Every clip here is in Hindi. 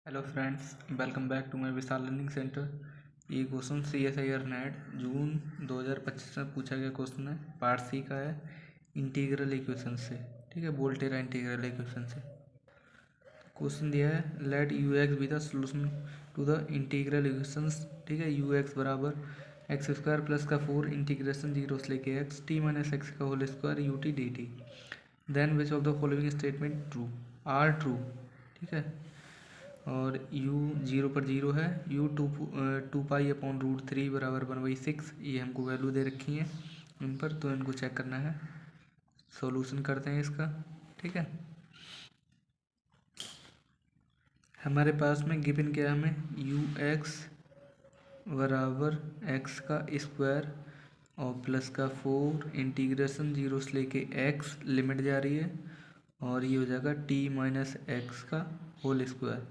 Hello friends, welcome back to my Vishal learning centre. ये क्वेश्चन CSIR नेट जून 2025 में पूछा गया क्वेश्चन है। पार्ट सी का है, इंटीग्रल इक्वेशन से। ठीक है, वोल्टेरा इंटीग्रल इक्वेशन से क्वेश्चन दिया है। Let u x be the solution to the integral equations. ठीक है, यू एक्स बराबर एक्स स्क्वायर प्लस का 4 इंटीग्रेशन 0 से लेके एक्स टी माइनस एक्स का whole square u t d t. Then which of the following statement true are true. ठीक है, और u 0 पर 0 है, u 2 पाई अपॉन √3 बराबर 1/6। ये हमको वैल्यू दे रखी है इन पर, तो इनको चेक करना है। सॉल्यूशन करते हैं इसका। ठीक है, हमारे पास में गिवन क्या है, हमें यू एक्स बराबर एक्स का स्क्वायर और प्लस का 4 इंटीग्रेशन 0 से लेके एक्स लिमिट जा रही है, और ये हो जाएगा टी माइनस एक्स का होल स्क्वायर।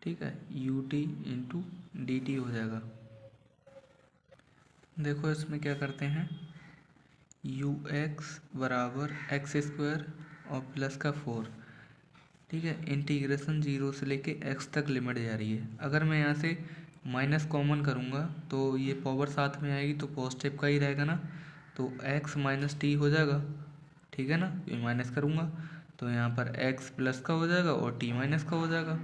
ठीक है, U T into D T हो जाएगा। देखो इसमें क्या करते हैं, यू एक्स बराबर एक्स स्क्वायर और प्लस का 4। ठीक है, इंटीग्रेशन 0 से लेके एक्स तक लिमिट जा रही है। अगर मैं यहाँ से माइनस कॉमन करूँगा तो ये पावर साथ में आएगी तो पॉजिटिव का ही रहेगा ना, तो एक्स माइनस टी हो जाएगा। ठीक है ना, ये माइनस करूँगा तो यहाँ पर एक्स प्लस का हो जाएगा और टी माइनस का हो जाएगा,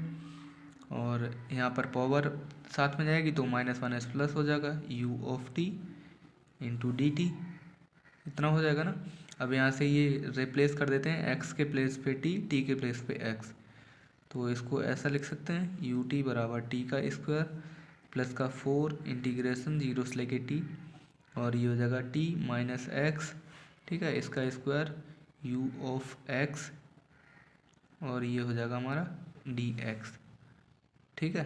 और यहाँ पर पावर साथ में जाएगी तो माइनस माइनस प्लस हो जाएगा, you of T into D T. इतना हो जाएगा ना। अब यहाँ से ये रिप्लेस कर देते हैं, एक्स के प्लेस पे टी, टी के प्लेस पे एक्स। तो इसको ऐसा लिख सकते हैं, यू टी बराबर टी का स्क्वायर प्लस का 4 इंटीग्रेशन 0 से लेके टी, और ये हो जाएगा टी माइनस एक्स। ठीक है, इसका स्क्वायर यू ऑफ एक्स, और ये हो जाएगा हमारा डी एक्स। ठीक है,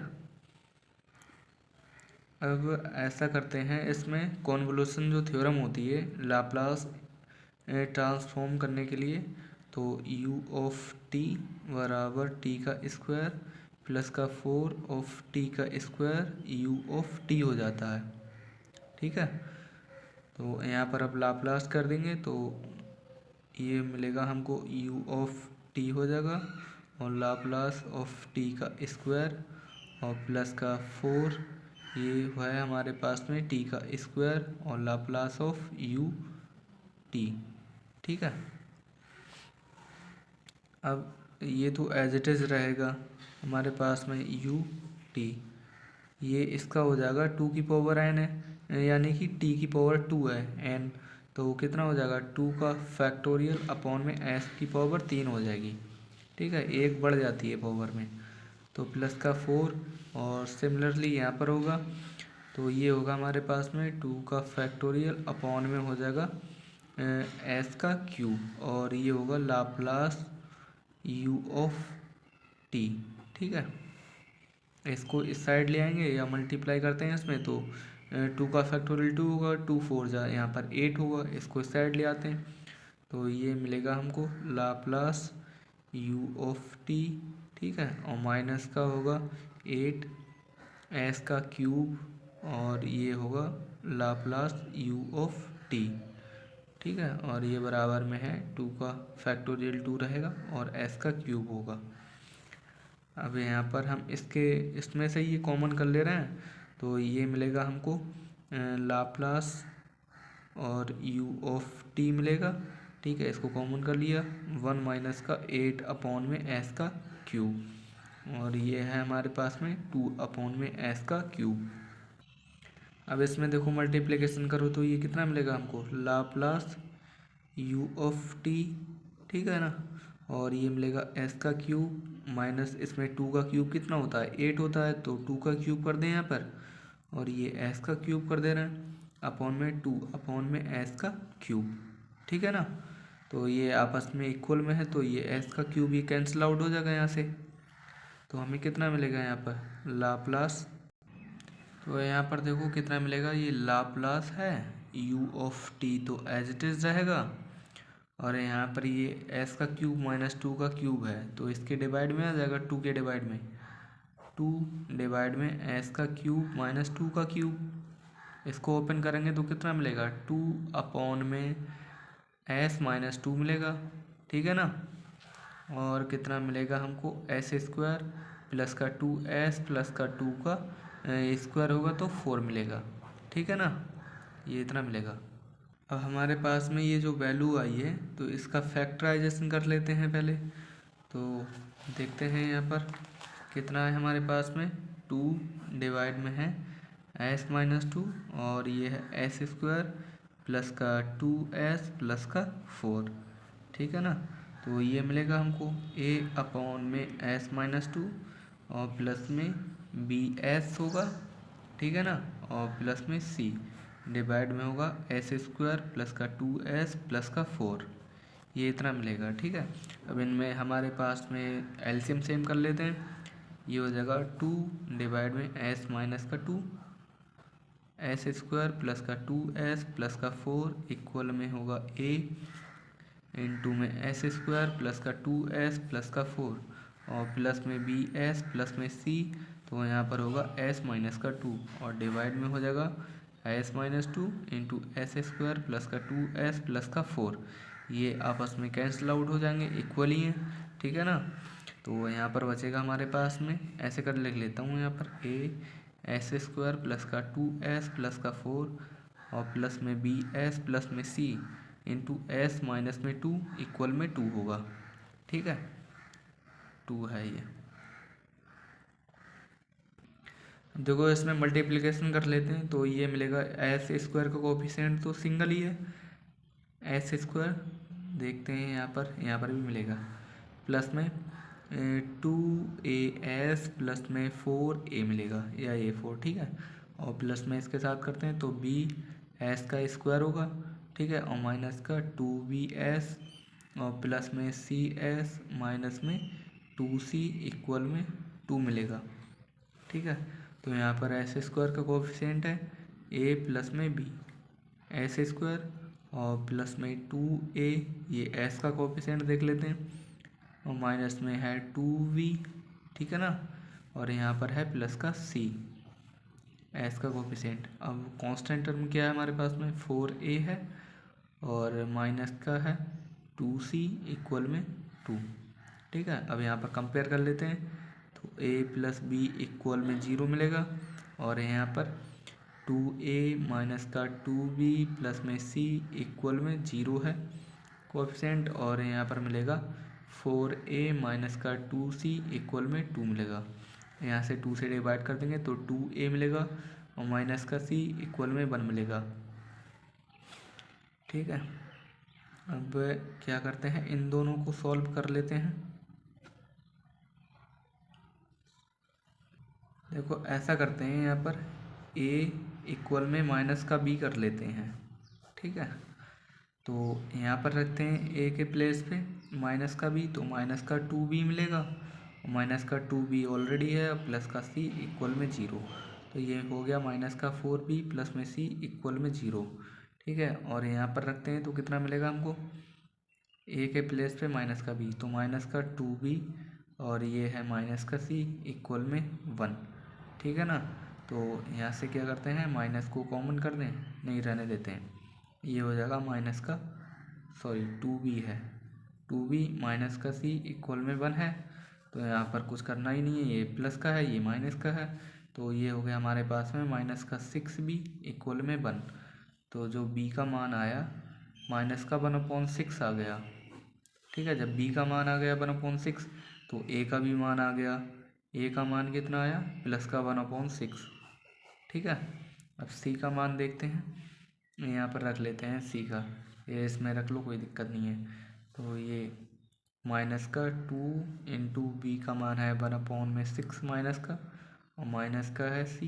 अब ऐसा करते हैं, इसमें कॉन्वोल्यूशन जो थ्योरम होती है लाप्लास ट्रांसफॉर्म करने के लिए, तो u ऑफ टी बराबर टी का स्क्वायर प्लस का 4 ऑफ टी का स्क्वायर u ऑफ टी हो जाता है। ठीक है, तो यहाँ पर अब लाप्लास कर देंगे तो ये मिलेगा हमको u ऑफ टी हो जाएगा, और लाप्लास ऑफ टी का स्क्वायर और प्लस का 4, ये है हमारे पास में टी का स्क्वायर और लाप्लास ऑफ यू टी। ठीक है, अब ये तो एज इट इज़ रहेगा हमारे पास में यू टी, ये इसका हो जाएगा 2 की पावर n है, यानी कि t की पावर 2 है n, तो कितना हो जाएगा 2 का फैक्टोरियल अपॉन में s की पावर 3 हो जाएगी। ठीक है, एक बढ़ जाती है पावर में, तो प्लस का 4, और सिमिलरली यहाँ पर होगा तो ये होगा हमारे पास में 2 का फैक्टोरियल अपॉन में हो जाएगा एस का क्यूब, और ये होगा लाप्लास यू ऑफ टी। ठीक है, इसको इस साइड ले आएंगे या मल्टीप्लाई करते हैं इसमें, तो 2 का फैक्टोरियल 2 होगा, 2 4 जा यहाँ पर 8 होगा, इसको इस साइड ले आते हैं तो ये मिलेगा हमको लाप्लास यू ऑफ टी। ठीक है, और माइनस का होगा 8 एस का क्यूब, और ये होगा लाप्लास यू ऑफ टी। ठीक है, और ये बराबर में है 2 का फैक्टोरियल 2 रहेगा और एस का क्यूब होगा। अब यहाँ पर हम इसमें से ये कॉमन कर ले रहे हैं, तो ये मिलेगा हमको लाप्लास और यू ऑफ टी मिलेगा। ठीक है, इसको कॉमन कर लिया, 1 माइनस का 8 अपॉन में एस का क्यूब, और ये है हमारे पास में 2 अपॉन में एस का क्यूब। अब इसमें देखो मल्टीप्लिकेशन करो तो ये कितना मिलेगा हमको, लाप्लास यू ऑफ टी। ठीक है ना, और ये मिलेगा एस का क्यूब माइनस इसमें 2 का क्यूब कितना होता है 8 होता है, तो 2 का क्यूब कर दें यहाँ पर, और ये एस का क्यूब कर दे रहे हैं अपॉन में 2 अपॉन में एस का क्यूब। ठीक है ना, तो ये आपस में इक्वल में है, तो ये एस का क्यूब ये कैंसिल आउट हो जाएगा यहाँ से, तो हमें कितना मिलेगा यहाँ पर लाप्लास, तो यहाँ पर देखो कितना मिलेगा, ये लाप्लास है u ऑफ टी तो एज इट इज़ रहेगा, और यहाँ पर ये s का क्यूब माइनस 2 का क्यूब है तो इसके डिवाइड में आ जाएगा, 2 के डिवाइड में 2 डिवाइड में s का क्यूब माइनस 2 का क्यूब। इसको ओपन करेंगे तो कितना मिलेगा 2 अपॉन में s माइनस 2 मिलेगा। ठीक है ना, और कितना मिलेगा हमको एस स्क्वायर प्लस का 2s प्लस का 2 का स्क्वायर होगा तो 4 मिलेगा। ठीक है ना, ये इतना मिलेगा। अब हमारे पास में ये जो वैल्यू आई है तो इसका फैक्टराइजेशन कर लेते हैं पहले। तो देखते हैं यहाँ पर कितना है हमारे पास में, 2 डिवाइड में है s-2 और ये है s स्क्वायर प्लस का 2s प्लस का 4। ठीक है ना, तो ये मिलेगा हमको a/s-2 और प्लस में bs होगा। ठीक है ना, और प्लस में c डिवाइड में होगा s स्क्वायर प्लस का 2s प्लस का 4। ये इतना मिलेगा। ठीक है, अब इनमें हमारे पास में एलसीएम सेम कर लेते हैं। ये हो जाएगा 2 डिवाइड में s-2 एस स्क्वायर प्लस का 2s प्लस का 4 इक्वल में होगा a इंटू में एस स्क्वायर प्लस का 2s प्लस का 4 और प्लस में bs प्लस में c, तो यहाँ पर होगा s-2 और डिवाइड में हो जाएगा s-2 into S square plus का 2s प्लस का 4। ये आपस में कैंसिल आउट हो जाएंगे, इक्वल ही हैं। ठीक है ना, तो यहाँ पर बचेगा हमारे पास में, ऐसे कर लिख लेता हूँ यहाँ पर a s² प्लस का 2s प्लस का 4 और प्लस में bs प्लस में c इंटू s माइनस में 2 इक्वल में 2 होगा। ठीक है, 2 है ये। देखो इसमें मल्टीप्लिकेशन कर लेते हैं तो ये मिलेगा s² का कोफिशिएंट तो सिंगल ही है s²। देखते हैं यहाँ पर भी मिलेगा प्लस में 2as प्लस में 4a मिलेगा या a4। ठीक है, और प्लस में इसके साथ करते हैं तो b s का स्क्वायर होगा। ठीक है, और माइनस का 2bs और प्लस में cs माइनस में 2c इक्वल में 2 मिलेगा। ठीक है, तो यहाँ पर s² का कोफिशिएंट है a प्लस में b s² और प्लस में 2a, ये s का कोफिशिएंट देख लेते हैं, और माइनस में है 2v। ठीक है ना, और यहाँ पर है प्लस का c s का कोफिशिएंट। अब कांस्टेंट टर्म क्या है हमारे पास में, 4a है और माइनस का है 2c इक्वल में 2। ठीक है, अब यहाँ पर कंपेयर कर लेते हैं तो a प्लस b इक्वल में 0 मिलेगा और यहाँ पर 2a माइनस का 2b प्लस में c इक्वल में 0 है कोएफिशिएंट, और यहाँ पर मिलेगा 4a माइनस का 2c इक्वल में 2 मिलेगा। यहाँ से 2 से डिवाइड कर देंगे तो 2a मिलेगा और माइनस का c इक्वल में 1 मिलेगा। ठीक है, अब क्या करते हैं, इन दोनों को सॉल्व कर लेते हैं। देखो ऐसा करते हैं, यहाँ पर a इक्वल में माइनस का b कर लेते हैं। ठीक है, तो यहाँ पर रखते हैं a के प्लेस पे माइनस का b, तो माइनस का 2b मिलेगा, माइनस का 2b ऑलरेडी है, प्लस का c इक्वल में 0, तो ये हो गया माइनस का 4b प्लस में c इक्वल में 0। ठीक है, और यहाँ पर रखते हैं तो कितना मिलेगा हमको, a के प्लेस पे माइनस का b, तो माइनस का 2b और ये है माइनस का c इक्वल में 1। ठीक है ना, तो यहाँ से क्या करते हैं, माइनस को कॉमन कर दें, नहीं रहने देते हैं, ये हो जाएगा माइनस का 2b है, 2b माइनस का c इक्वल में 1 है, तो यहाँ पर कुछ करना ही नहीं है, ये प्लस का है ये माइनस का है, तो ये हो गया हमारे पास में माइनस का 6b इक्वल में 1। तो जो b का मान आया माइनस का 1/6 आ गया। ठीक है, जब b का मान आ गया 1/6 तो a का भी मान आ गया, a का मान कितना आया, प्लस का 1/6। ठीक है, अब c का मान देखते हैं, यहाँ पर रख लेते हैं c का, ये इसमें रख लो कोई दिक्कत नहीं है। तो ये माइनस का 2 इंटू बी का मान है 1/6 माइनस का, और माइनस का है c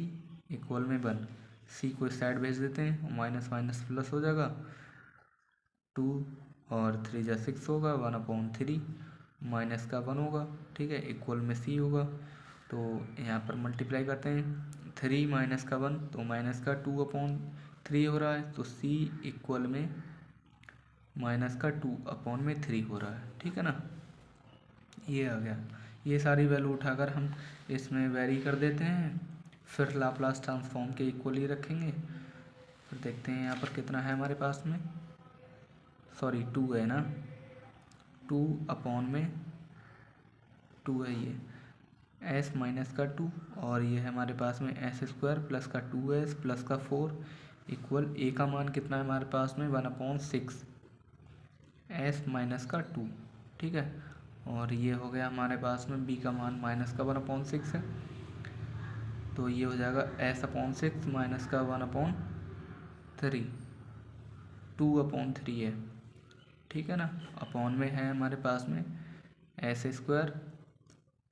इक्वल में 1। c को इस साइड भेज देते हैं और माइनस माइनस प्लस हो जाएगा, 2 और 3 जा 6 होगा, 1/3 माइनस का 1 होगा। ठीक है, इक्वल में c होगा, तो यहाँ पर मल्टीप्लाई करते हैं, 3 माइनस का 1 तो माइनस का 2/3 हो रहा है, तो c इक्वल में माइनस का 2/3 हो रहा है। ठीक है ना, ये आ गया। ये सारी वैल्यू उठाकर हम इसमें वेरी कर देते हैं, फिर लाप्लास ट्रांसफॉर्म के इक्वल ही रखेंगे। फिर देखते हैं यहाँ पर कितना है हमारे पास में, 2 है ना, 2/2 है ये, एस माइनस का 2 और ये है हमारे पास में एस स्क्वायर प्लस का 2s प्लस का 4 इक्वल ए का मान कितना है हमारे पास में 1/6 एस माइनस का 2। ठीक है, और ये हो गया हमारे पास में बी का मान माइनस का 1/6 है, तो ये हो जाएगा s/6 माइनस का 1/3 2/3 है। ठीक है ना, अपॉन में है हमारे पास में एस स्क्वायर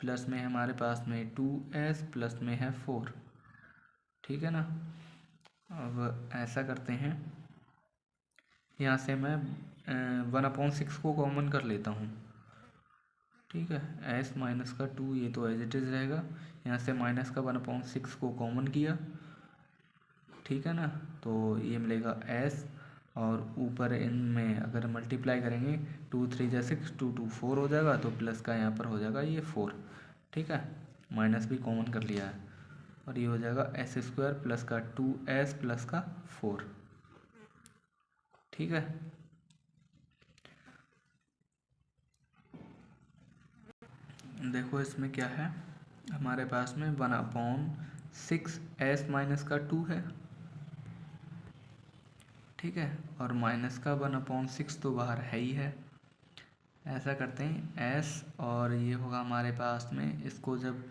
प्लस में हमारे पास में 2s प्लस में है 4। ठीक है ना, अब ऐसा करते हैं, यहाँ से मैं 1/6 को कॉमन कर लेता हूँ। ठीक है, s माइनस का 2 ये तो एज इट इज़ रहेगा, यहाँ से माइनस का 1/6 को कॉमन किया। ठीक है ना, तो ये मिलेगा s और ऊपर इनमें अगर मल्टीप्लाई करेंगे 2 3 जा 6 2 2 4 हो जाएगा, तो प्लस का यहाँ पर हो जाएगा ये 4। ठीक है, माइनस भी कॉमन कर लिया है और ये हो जाएगा एस स्क्वायर प्लस का 2s प्लस का 4। ठीक है, देखो इसमें क्या है, हमारे पास में 1/6 s माइनस का 2 है। ठीक है, और माइनस का 1/6 तो बाहर है ही है। ऐसा करते हैं s और ये होगा हमारे पास में, इसको जब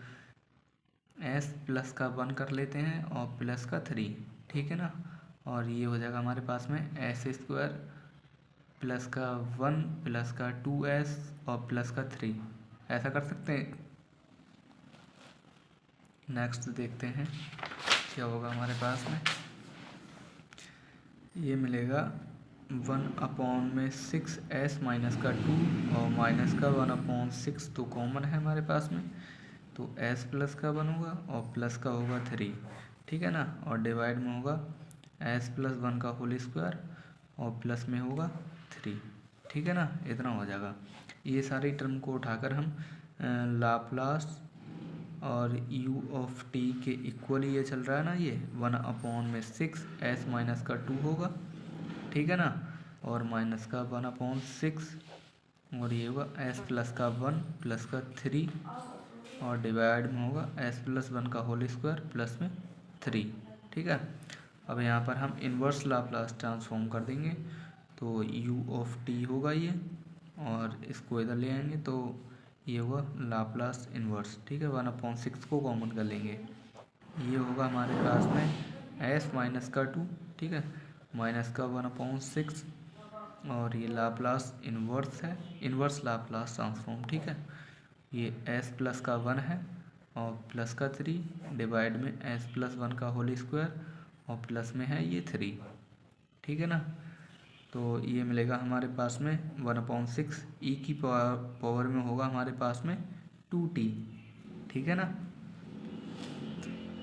s प्लस का 1 कर लेते हैं और प्लस का 3। ठीक है ना, और ये हो जाएगा हमारे पास में एस स्क्वायर प्लस का 1 प्लस का 2s और प्लस का 3। ऐसा कर सकते हैं। नेक्स्ट देखते हैं क्या होगा हमारे पास में, ये मिलेगा 1/6 s माइनस का 2 और माइनस का 1/6 तो कॉमन है हमारे पास में, तो s प्लस का 1 होगा और प्लस का होगा 3। ठीक है ना, और डिवाइड में होगा s प्लस 1 का होल स्क्वायर और प्लस में होगा 3। ठीक है ना, इतना हो जाएगा। ये सारी टर्म को उठाकर हम लाप्लास और u ऑफ t के इक्वल ये चल रहा है ना, ये 1/6 s माइनस का 2 होगा। ठीक है ना, और माइनस का 1/6 और ये होगा s प्लस का 1 प्लस का 3 और डिवाइड में होगा s प्लस 1 का होल स्क्वायर प्लस में 3। ठीक है, अब यहाँ पर हम इन्वर्स लाप्लास ट्रांसफॉर्म कर देंगे, तो u ऑफ t होगा ये, और इसको इधर ले आएंगे तो ये होगा लाप्लास इन्वर्स। ठीक है, 1/6 को कॉमन कर लेंगे, ये होगा हमारे पास में s माइनस का 2। ठीक है, माइनस का 1/6 और ये लाप्लास इन्वर्स है, इन्वर्स लाप्लास ट्रांसफॉर्म। ठीक है, ये s प्लस का 1 है और प्लस का 3 डिवाइड में s प्लस 1 का होल स्क्वायर और प्लस में है ये 3। ठीक है ना, तो ये मिलेगा हमारे पास में 1/6 e की पावर में होगा हमारे पास में 2t। ठीक है ना,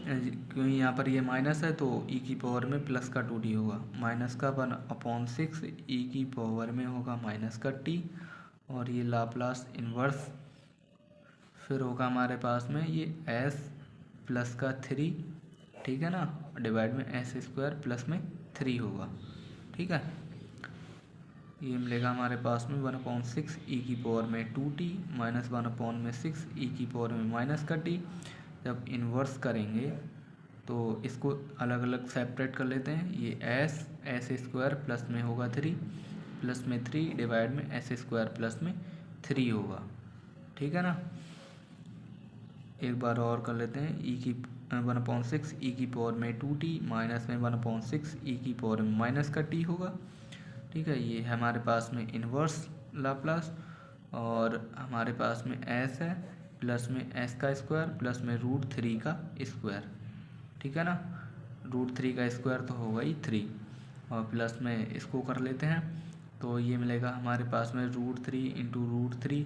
क्योंकि यहाँ पर ये माइनस है तो e की पावर में प्लस का 2t होगा, माइनस का 1/6 e की पावर में होगा माइनस का t और ये लाप्लास इन्वर्स फिर होगा हमारे पास में ये s प्लस का 3। ठीक है ना, डिवाइड में एस स्क्वायर प्लस में 3 होगा। ठीक है, ये मिलेगा हमारे पास में 1/6 e की पावर में 2t माइनस 1/6 e की पावर में माइनस का t। जब इन्वर्स करेंगे तो इसको अलग अलग सेपरेट कर लेते हैं, ये एस स्क्वायर प्लस में होगा 3 प्लस में 3 डिवाइड में एस स्क्वायर प्लस में 3 होगा। ठीक है ना, एक बार और कर लेते हैं, e की 1/6 e की पावर में 2t माइनस में 1/6 e की पावर में माइनस का t होगा। ठीक है, ये है हमारे पास में इन्वर्स लाप्लास और हमारे पास में s है प्लस में s का स्क्वायर प्लस में √3 का स्क्वायर। ठीक है ना, √3 का स्क्वायर तो होगा ही 3 और प्लस में इसको कर लेते हैं तो ये मिलेगा हमारे पास में √3 इंटू √3।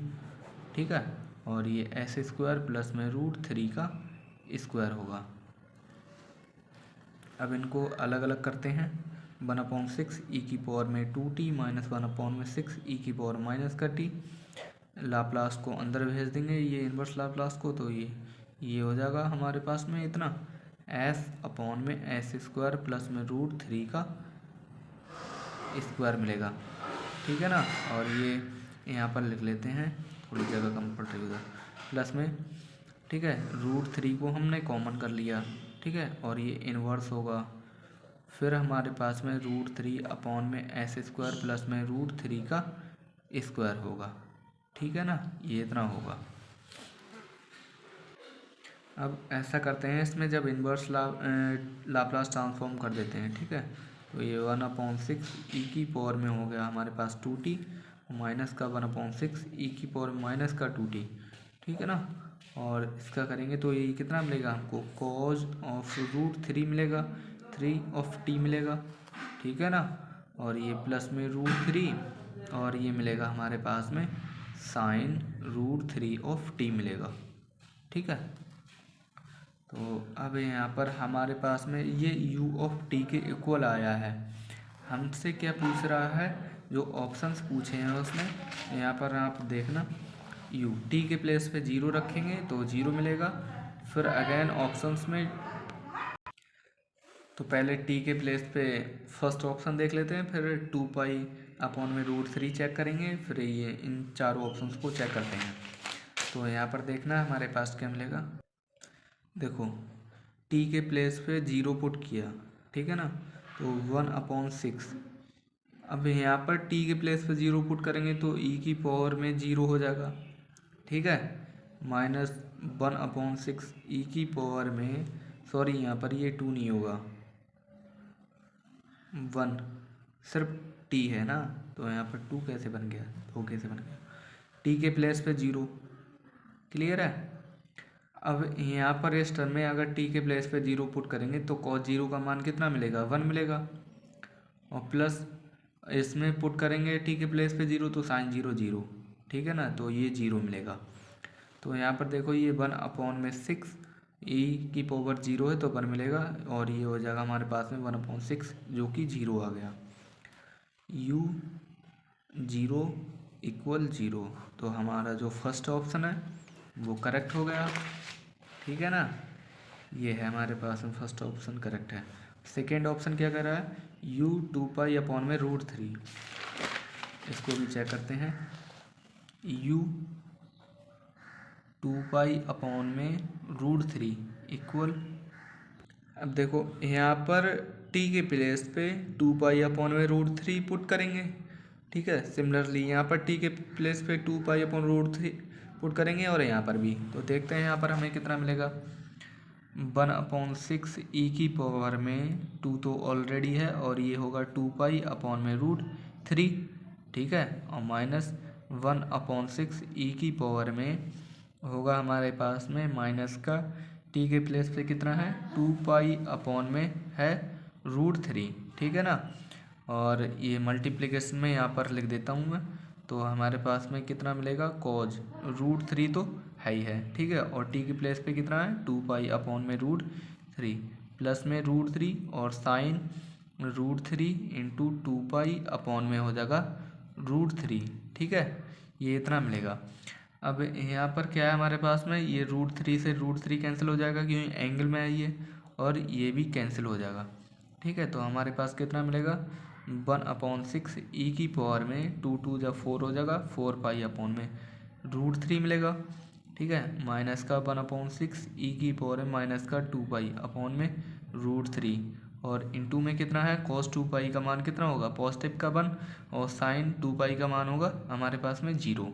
ठीक है, और ये एस स्क्वायर प्लस में √3 का स्क्वायर होगा। अब इनको अलग अलग करते हैं, 1/6 e की पावर में 2t माइनस 1/6 e की पावर माइनस का t। लाप्लास को अंदर भेज देंगे ये इन्वर्स लाप्लास को, तो ये हो जाएगा हमारे पास में इतना s अपॉन में एस स्क्वायर प्लस में √3 का स्क्वायर मिलेगा। ठीक है ना, और ये यहाँ पर लिख लेते हैं, थोड़ी जगह कम पड़ रही उधर, प्लस में ठीक है, √3 को हमने कॉमन कर लिया, ठीक है, और ये इन्वर्स होगा। फिर हमारे पास में √3/s² प्लस में √3 का स्क्वायर होगा, ठीक है ना, ये इतना होगा। अब ऐसा करते हैं, इसमें जब इन्वर्स लाप्लास ट्रांसफॉर्म कर देते हैं, ठीक है, तो ये 1/6 ई की पावर में हो गया हमारे पास 2t, माइनस का 1/6 ई की पावर माइनस का 2t, ठीक है ना। और इसका करेंगे तो ये कितना मिलेगा हमको, कॉज ऑफ √3 मिलेगा, 3 मिलेगा, ठीक है ना। और ये प्लस में √3 और ये मिलेगा हमारे पास में साइन √3 मिलेगा, ठीक है। तो अब यहाँ पर हमारे पास में ये u के इक्वल आया है। हमसे क्या पूछ रहा है, जो ऑप्शंस पूछे हैं उसमें, यहाँ पर आप देखना, t के प्लेस पे 0 रखेंगे तो 0 मिलेगा। फिर अगेन ऑप्शंस में, तो पहले t के प्लेस पे फर्स्ट ऑप्शन देख लेते हैं, फिर 2π/√3 चेक करेंगे, फिर ये इन चारों ऑप्शंस को चेक करते हैं। तो यहाँ पर देखना हमारे पास क्या मिलेगा, देखो t के प्लेस पे 0 पुट किया, ठीक है ना, तो 1/6। अब यहाँ पर t के प्लेस पे 0 पुट करेंगे तो e की पावर में 0 हो जाएगा, ठीक है, माइनस 1/6 ई की पावर में, सॉरी यहाँ पर ये 2 नहीं होगा, 1 सिर्फ t है ना, तो यहाँ पर 2 कैसे बन गया, 2 कैसे बन गया, t के प्लेस पे 0, क्लियर है। अब यहाँ पर इस टर्म में अगर t के प्लेस पे 0 पुट करेंगे तो cos 0 का मान कितना मिलेगा, 1 मिलेगा, और प्लस इसमें पुट करेंगे t के प्लेस पे 0 तो साइन 0 0, ठीक है ना, तो ये 0 मिलेगा। तो यहाँ पर देखो ये 1/6 ई की पावर 0 है तो 1 मिलेगा, और ये हो जाएगा हमारे पास में 1/6 जो कि 0 आ गया, u 0 = 0। तो हमारा जो फर्स्ट ऑप्शन है वो करेक्ट हो गया, ठीक है ना, ये है हमारे पास में फर्स्ट ऑप्शन करेक्ट है। सेकेंड ऑप्शन क्या कर रहा है, u 2π/√3, इसको भी चेक करते हैं, u 2π/√3 इक्वल, अब देखो यहाँ पर t के प्लेस पे 2π/√3 पुट करेंगे, ठीक है, सिमिलरली यहाँ पर t के प्लेस पे 2π/√3 पुट करेंगे और यहाँ पर भी, तो देखते हैं यहाँ पर हमें कितना मिलेगा, 1/6 ई की पावर में 2 तो ऑलरेडी है, और ये होगा 2π/√3, ठीक है, और माइनस 1/6 ई की पावर में होगा हमारे पास में माइनस का t के प्लेस पे कितना है, 2π/√3, ठीक है ना, और ये मल्टीप्लिकेशन में यहाँ पर लिख देता हूँ मैं, तो हमारे पास में कितना मिलेगा, cos √3 तो है ही है, ठीक है, और t के प्लेस पे कितना है, 2π/√3 प्लस में √3 और साइन √3 इंटू 2π में हो जाएगा √3, ठीक है, ये इतना मिलेगा। अब यहाँ पर क्या है हमारे पास में, ये √3 से √3 कैंसिल हो जाएगा क्योंकि एंगल में है ये, और ये भी कैंसिल हो जाएगा, ठीक है, तो हमारे पास कितना मिलेगा, 1/6 ई की पावर में 2 2 जब 4 हो जाएगा, 4π/√3 मिलेगा, ठीक है, माइनस का 1/6 ई की पावर में माइनस का 2π/√3, और इंटू में कितना है, cos 2π का मान कितना होगा, पॉजिटिव का 1, और साइन 2π का मान होगा हमारे पास में 0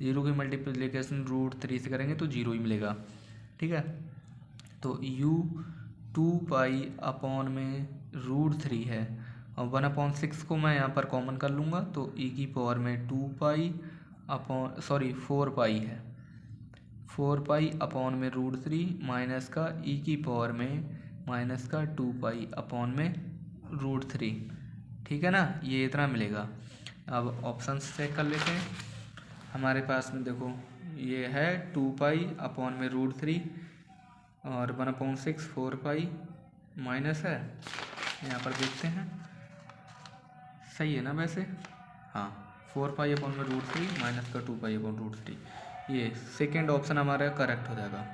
की मल्टीप्लिकेशन √3 से करेंगे तो 0 ही मिलेगा, ठीक है। तो u 2π/√3 है, और 1/6 को मैं यहाँ पर कॉमन कर लूँगा तो e की पावर में 4π है, 4π/√3 माइनस का e की पावर में माइनस का 2π/√3, ठीक है ना, ये इतना मिलेगा। अब ऑप्शन चेक कर लेते हैं, हमारे पास में देखो ये है 2π/√3 और 1/6 4π माइनस है, यहाँ पर देखते हैं, सही है ना वैसे, हाँ, 4π/√3 माइनस का 2π/√3, ये सेकेंड ऑप्शन हमारा करेक्ट हो जाएगा।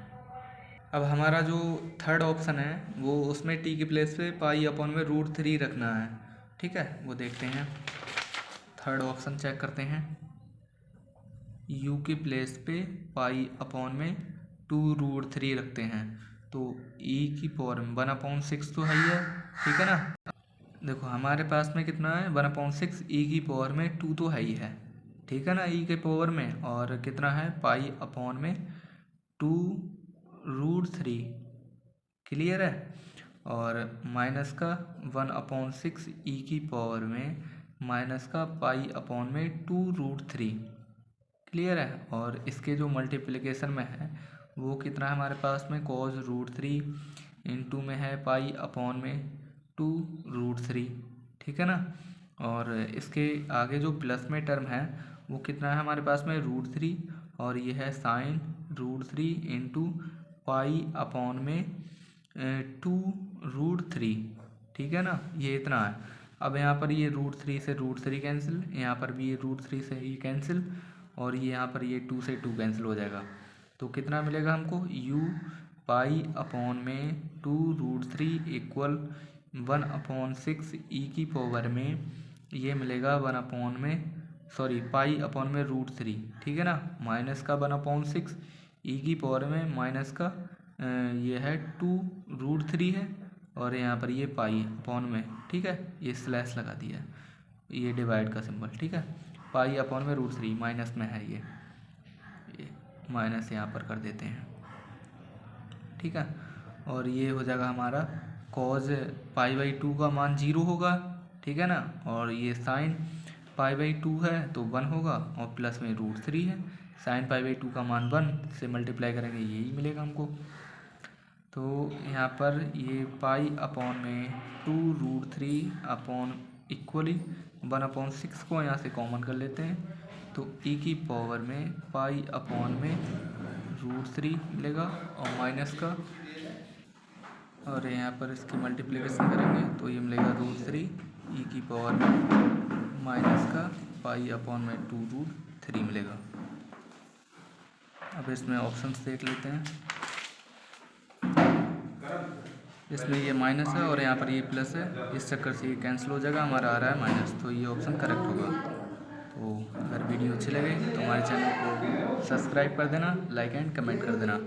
अब हमारा जो थर्ड ऑप्शन है वो, उसमें t के प्लेस पे π/√3 रखना है, ठीक है, वो देखते हैं। थर्ड ऑप्शन चेक करते हैं, u के प्लेस पे π/√3 2√3 रखते हैं तो e की पावर में 1/6 तो है ही है, ठीक है ना। देखो हमारे पास में कितना है 1/6, e की पावर में 2 तो है ही है, ठीक है ना, e के पावर में, और कितना है पाई अपॉन में 2√3, क्लियर है। और माइनस का 1/6 e की पावर में माइनस का पाई अपॉन में 2√3, क्लियर है। और इसके जो मल्टीप्लिकेशन में है वो कितना है हमारे पास में cos√3 इंटू में है पाई अपॉन में 2√3, ठीक है ना। और इसके आगे जो प्लस में टर्म है वो कितना है हमारे पास में √3, और ये है sin√3 इंटू पाई अपॉन में 2√3, ठीक है ना, ये इतना है। अब यहाँ पर ये √3 से √3 कैंसिल, यहाँ पर भी ये √3 से ही कैंसिल, और ये यहाँ पर ये 2 से 2 कैंसिल हो जाएगा। तो कितना मिलेगा हमको u पाई अपॉन में 2√3 इक्वल 1/6 e की पावर में ये मिलेगा पाई अपॉन में √3, ठीक है ना, माइनस का 1/6 e की पावर में माइनस का ये है 2√3 है, और यहाँ पर ये पाई अपॉन में, ठीक है, ये स्लैश लगा दिया, ये डिवाइड का सिंबल, ठीक है, पाई अपॉन में √3 माइनस में है ये माइनस यहाँ पर कर देते हैं, ठीक है। और ये हो जाएगा हमारा cos π/2 का मान 0 होगा, ठीक है ना, और ये sin π/2 है तो 1 होगा, और प्लस में √3 है, sin π/2 का मान 1 से मल्टीप्लाई करेंगे यही मिलेगा हमको। तो यहाँ पर ये पाई अपॉन में 2√3 अपॉन इक्वली 1/6 को यहाँ से कॉमन कर लेते हैं तो e की पावर में पाई अपॉन में √3 मिलेगा, और माइनस का, और यहाँ पर इसकी मल्टीप्लिकेशन करेंगे तो ये मिलेगा √3 e की पावर में माइनस का पाई अपॉन में 2√3 मिलेगा। अब इसमें ऑप्शंस देख लेते हैं, इसमें ये माइनस है और यहाँ पर ये प्लस है, इस चक्कर से ये कैंसिल हो जाएगा, हमारा आ रहा है माइनस, तो ये ऑप्शन करेक्ट होगा। तो अगर वीडियो अच्छी लगे तो हमारे चैनल को सब्सक्राइब कर देना, लाइक एंड कमेंट कर देना।